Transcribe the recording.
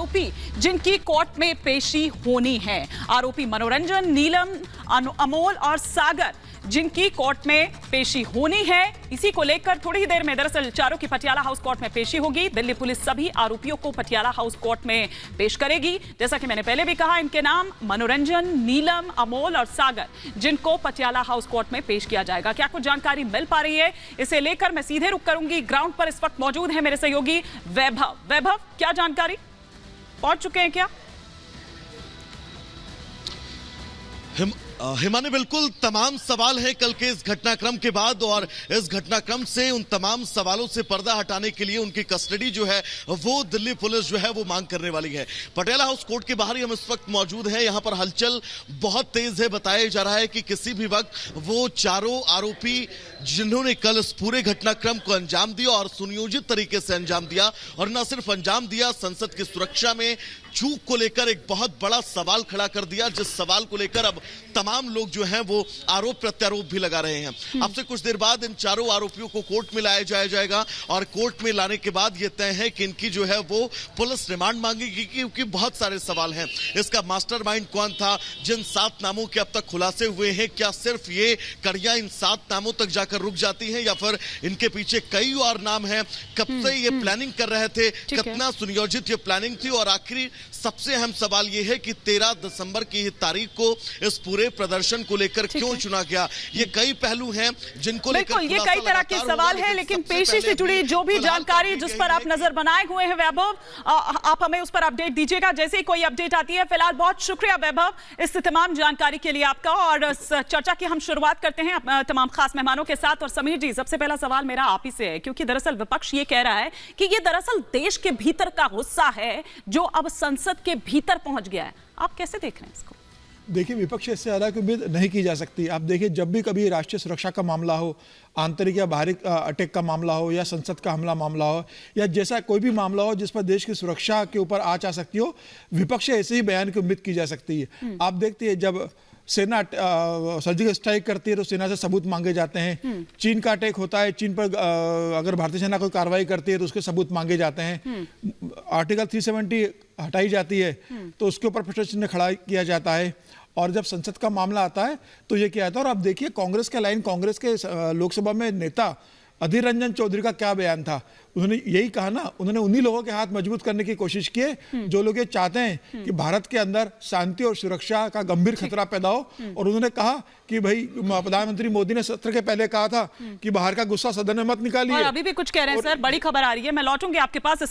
आरोपी जिनकी कोर्ट में पेशी होनी है। आरोपी मनोरंजन, नीलम, अमोल और सागर जिनकी कोर्ट में पेशी होनी है। इसी को लेकर थोड़ी ही देर में दरअसल चारों की पटियाला हाउस कोर्ट में पेशी होगी। दिल्ली पुलिस सभी आरोपियों को पटियाला हाउस कोर्ट में पेश करेगी। जैसा कि मैंने पहले भी कहा, इनके नाम मनोरंजन, नीलम, अमोल और सागर, जिनको पटियाला हाउस कोर्ट में पेश किया जाएगा। क्या कुछ जानकारी मिल पा रही है, इसे लेकर मैं सीधे रुक करूंगी। ग्राउंड पर इस वक्त मौजूद है मेरे सहयोगी वैभव। वैभव, क्या जानकारी, पहुंच चुके हैं क्या? हिमानी, बिल्कुल तमाम सवाल हैं कल के इस घटनाक्रम के बाद, और इस घटनाक्रम से उन तमाम सवालों से पर्दा हटाने के लिए उनकी कस्टडी जो है वो दिल्ली पुलिस जो है वो मांग करने वाली है। पटियाला हाउस कोर्ट के बाहर ही हम इस वक्त मौजूद हैं। यहां पर हलचल बहुत तेज है। बताया जा रहा है कि किसी भी वक्त वो चारों आरोपी जिन्होंने कल इस पूरे घटनाक्रम को अंजाम दिया और सुनियोजित तरीके से अंजाम दिया, और न सिर्फ अंजाम दिया, संसद की सुरक्षा में चूक को लेकर एक बहुत बड़ा सवाल खड़ा कर दिया, जिस सवाल को लेकर अब तमाम लोग जो हैं वो आरोप प्रत्यारोप भी लगा रहे हैं। अब से कुछ देर बाद इन चारों आरोपियों को कोर्ट में लाया जाएगा, और कोर्ट में लाने के बाद यह तय है कि इनकी जो है वो पुलिस रिमांड मांगेगी, क्योंकि बहुत सारे सवाल हैं। इसका मास्टरमाइंड कौन था? जिन 7 नामों के अब तक खुलासे हुए हैं, क्या सिर्फ ये कड़ियां इन 7 नामों तक जाकर रुक जाती हैं, या फिर इनके पीछे कई और नाम हैं? कब से ये प्लानिंग कर रहे थे? कितना सुनियोजित ये प्लानिंग थी? और आखिरी सबसे अहम सवाल यह है कि 13 दिसंबर की तारीख को इस पूरे प्रदर्शन को लेकर क्यों चुना गया? ये कई पहलू हैं जिनको लेकर ये कई तरह के सवाल हैं, लेकिन पेशी से जुड़ी जो भी जानकारी जिस पर आप नजर बनाए हुए हैं वैभव, आप हमें उस पर अपडेट दीजिएगा जैसे ही कोई अपडेट आती है। फिलहाल बहुत शुक्रिया वैभव इस तमाम जानकारी के लिए आपका। और इस चर्चा की हम शुरुआत करते हैं तमाम खास मेहमानों के साथ। और समीर जी, सबसे पहला सवाल मेरा आप ही से है, क्योंकि दरअसल विपक्ष ये कह रहा है कि ये दरअसल देश के भीतर का गुस्सा है जो अब संसद के भीतर पहुंच गया है। आप कैसे देख रहे हैं इसको? देखिए, विपक्ष इससे ज़्यादा की उम्मीद नहीं की जा सकती। आप देखिए, जब भी कभी राष्ट्रीय सुरक्षा का मामला हो, आंतरिक या बाहरी अटैक का मामला हो, या संसद का हमला मामला हो, या जैसा कोई भी मामला हो जिस पर देश की सुरक्षा के ऊपर आँच आ सकती हो, विपक्ष से ऐसे ही बयान की उम्मीद की जा सकती है। आप देखते हैं, जब सेना सर्जिकल स्ट्राइक करती है तो सेना से सबूत मांगे जाते हैं। चीन का अटैक होता है, चीन पर अगर भारतीय सेना कोई कार्रवाई करती है तो उसके सबूत मांगे जाते हैं। आर्टिकल 370 हटाई जाती है तो उसके ऊपर प्रश्न चिन्ह खड़ा किया जाता है। और जब संसद का मामला आता है तो ये किया जाता है। और आप देखिए कांग्रेस के लाइन, कांग्रेस के लोकसभा में नेता अधीर रंजन चौधरी का क्या बयान था। उन्होंने यही कहा ना, उन्होंने उन्हीं लोगों के हाथ मजबूत करने की कोशिश की है जो लोग ये चाहते हैं कि भारत के अंदर शांति और सुरक्षा का गंभीर खतरा पैदा हो। और उन्होंने कहा कि भाई, प्रधानमंत्री मोदी ने सत्र के पहले कहा था कि बाहर का गुस्सा सदन में मत निकालिए। और अभी भी कुछ कह रहे हैं सर, बड़ी खबर आ रही है, मैं लौटूंगी आपके पास।